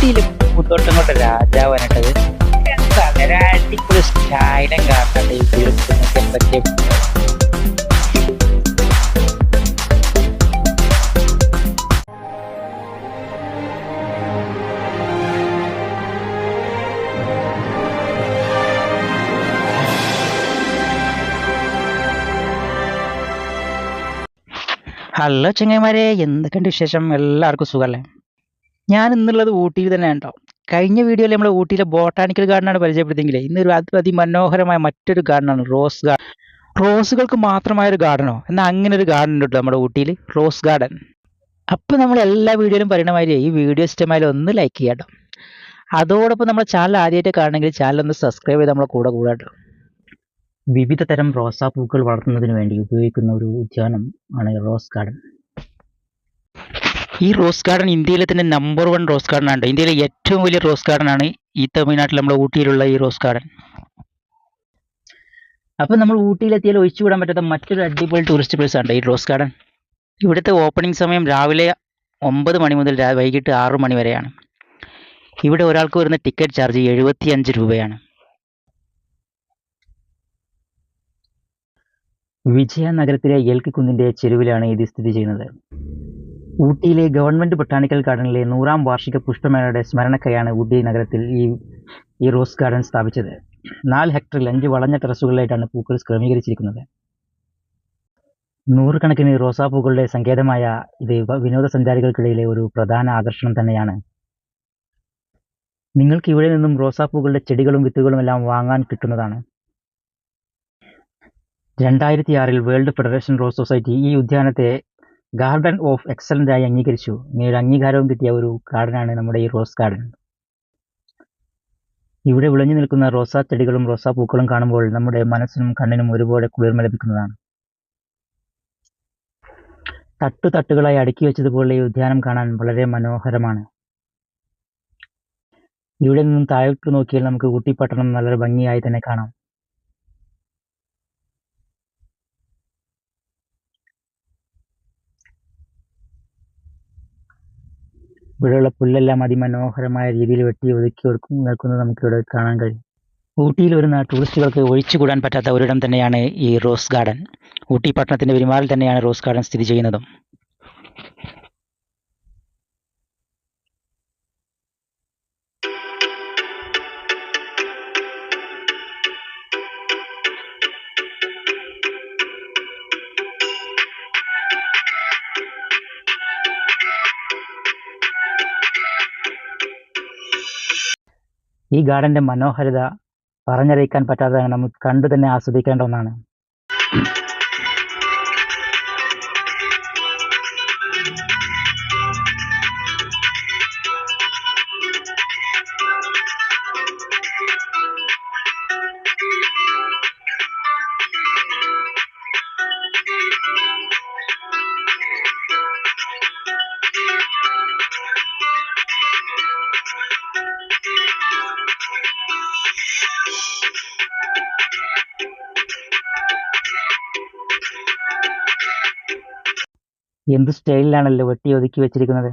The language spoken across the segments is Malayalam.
ഊട്ടിയിലെ പൂന്തോട്ടങ്ങളുടെ രാജാവാനിട്ടത് അടിപൊളി സ്റ്റൈലും കാണുന്നുണ്ട് ഈ വീടിനൊക്കെ പറ്റിയ. ഹലോ ചങ്ങായിമാരെ, എന്തൊക്കെയുണ്ട് വിശേഷം? എല്ലാവർക്കും സുഖമല്ലേ? ഞാൻ ഇന്നുള്ളത് ഊട്ടിയിൽ തന്നെ ഉണ്ടോ. കഴിഞ്ഞ വീഡിയോയിൽ നമ്മൾ ഊട്ടിയിലെ ബോട്ടാണിക്കൽ ഗാർഡനാണ് പരിചയപ്പെടുത്തിയെങ്കിലേ ഇന്നൊരു അതിമനോഹരമായ മറ്റൊരു ഗാർഡനാണ് റോസ് ഗാർഡൻ. റോസുകൾക്ക് മാത്രമായ ഒരു ഗാർഡനോ എന്നാൽ അങ്ങനെ ഒരു ഗാർഡൻ ഉണ്ട് കേട്ടോ നമ്മുടെ ഊട്ടിയിൽ, റോസ് ഗാർഡൻ. അപ്പോൾ നമ്മൾ എല്ലാ വീഡിയോയിലും പറയുന്ന മാതിരി ഈ വീഡിയോ ഇഷ്ടമായാലും ഒന്ന് ലൈക്ക് ചെയ്യാം കേട്ടോ. അതോടൊപ്പം നമ്മുടെ ചാനൽ ആദ്യമായിട്ട് കാണണമെങ്കിൽ ചാനൽ ഒന്ന് സബ്സ്ക്രൈബ് ചെയ്ത് നമ്മളെ കൂടെ കേട്ടോ. വിവിധ തരം റോസാപ്പൂക്കൾ വളർത്തുന്നതിന് വേണ്ടി ഉപയോഗിക്കുന്ന ഒരു ഉദ്യാനം ആണ് റോസ് ഗാർഡൻ. ഈ റോസ് ഗാർഡൻ ഇന്ത്യയിലെ തന്നെ നമ്പർ 1 റോസ് ഗാർഡൻ ആണ്. ഇന്ത്യയിലെ ഏറ്റവും വലിയ റോസ് ഗാർഡൻ ആണ് ഈ തമിഴ്നാട്ടിൽ നമ്മുടെ ഊട്ടിയിലുള്ള ഈ റോസ് ഗാർഡൻ. അപ്പം നമ്മൾ ഊട്ടിയിലെത്തിയാൽ ഒഴിച്ചുകൂടാൻ പറ്റാത്ത മറ്റൊരു അടിപൊളി ടൂറിസ്റ്റ് പ്ലേസ് ആണ് ഈ റോസ് ഗാർഡൻ. ഇവിടുത്തെ ഓപ്പണിംഗ് സമയം രാവിലെ 9 മണി മുതൽ വൈകിട്ട് 6 മണി വരെയാണ്. ഇവിടെ ഒരാൾക്ക് വരുന്ന ടിക്കറ്റ് ചാർജ് 75 രൂപയാണ്. വിജയനഗരത്തിലെ എൽക്കി കുന്നിൻ്റെ ചെരുവിലാണ് ഇത് സ്ഥിതി ചെയ്യുന്നത്. ഊട്ടിയിലെ ഗവൺമെൻറ് ബൊട്ടാണിക്കൽ ഗാർഡനിലെ 100ാം വാർഷിക പുഷ്പമേളയുടെ സ്മരണയ്ക്കായാണ് ഊട്ടി നഗരത്തിൽ ഈ റോസ് ഗാർഡൻ സ്ഥാപിച്ചത്. 4 ഹെക്ടറിൽ 5 വളഞ്ഞ ടെറസുകളിലായിട്ടാണ് പൂക്കൾ ക്രമീകരിച്ചിരിക്കുന്നത്. 100 കണക്കിന് റോസാപ്പൂക്കളുടെ സങ്കേതമായ ഇത് വിനോദസഞ്ചാരികൾക്കിടയിലെ ഒരു പ്രധാന ആകർഷണം തന്നെയാണ്. നിങ്ങൾക്ക് ഇവിടെ നിന്നും റോസാപ്പൂക്കളുടെ ചെടികളും വിത്തുകളും എല്ലാം വാങ്ങാൻ കിട്ടുന്നതാണ്. 2006 വേൾഡ് ഫെഡറേഷൻ റോസ് സൊസൈറ്റി ഈ ഉദ്യാനത്തെ ഗാർഡൻ ഓഫ് എക്സലൻ്റ് ആയി അംഗീകരിച്ചു. ഇങ്ങനൊരു അംഗീകാരവും കിട്ടിയ ഒരു ഗാർഡനാണ് നമ്മുടെ ഈ റോസ് ഗാർഡൻ. ഇവിടെ വിളഞ്ഞു നിൽക്കുന്ന റോസാ ചെടികളും റോസാപ്പൂക്കളും കാണുമ്പോൾ നമ്മുടെ മനസ്സിനും കണ്ണിനും ഒരുപോലെ കുളിർമ ലഭിക്കുന്നതാണ്. തട്ടുതട്ടുകളായി അടുക്കി വെച്ചതുപോലെ ഈ ഉദ്യാനം കാണാൻ വളരെ മനോഹരമാണ്. ഇവിടെ നിന്നും താഴോട്ട് നോക്കിയാൽ നമുക്ക് ഊട്ടി പട്ടണം നല്ലൊരു ഭംഗിയായി തന്നെ കാണാം. ഇവിടെയുള്ള പുല്ലെല്ലാം അതിമനോഹരമായ രീതിയിൽ വെട്ടി ഒതുക്കി നിൽക്കുന്നത് നമുക്കിവിടെ കാണാൻ കഴിയും. ഊട്ടിയിൽ വരുന്ന ടൂറിസ്റ്റുകൾക്ക് ഒഴിച്ചുകൂടാൻ പറ്റാത്ത ഒരിടം തന്നെയാണ് ഈ റോസ് ഗാർഡൻ. ഊട്ടി പട്ടണത്തിൻ്റെ പെരുമാറിൽ തന്നെയാണ് റോസ് ഗാർഡൻ സ്ഥിതി ചെയ്യുന്നതും. ഈ ഗാർഡൻ്റെ മനോഹാരിത പറഞ്ഞറിയിക്കാൻ പറ്റാത്തതാണ്. നമുക്ക് കണ്ടു തന്നെ ആസ്വദിക്കേണ്ട ഒന്നാണ്. എന്ത് സ്റ്റൈലിലാണല്ലോ വെട്ടി ഒതുക്കി വെച്ചിരിക്കുന്നത്.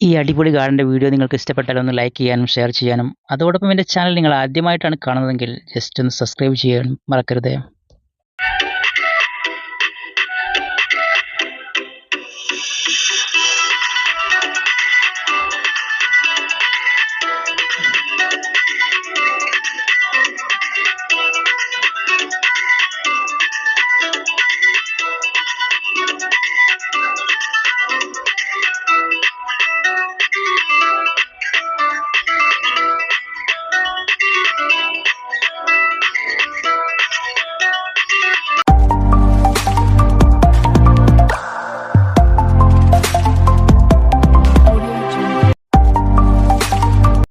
ഈ അടിപൊളി ഗാർഡൻ്റെ വീഡിയോ നിങ്ങൾക്ക് ഇഷ്ടപ്പെട്ടാൽ ഒന്ന് ലൈക്ക് ചെയ്യാനും ഷെയർ ചെയ്യാനും, അതോടൊപ്പം എൻ്റെ ചാനൽ നിങ്ങൾ ആദ്യമായിട്ടാണ് കാണുന്നതെങ്കിൽ ജസ്റ്റ് ഒന്ന് സബ്സ്ക്രൈബ് ചെയ്യാനും മറക്കരുത്.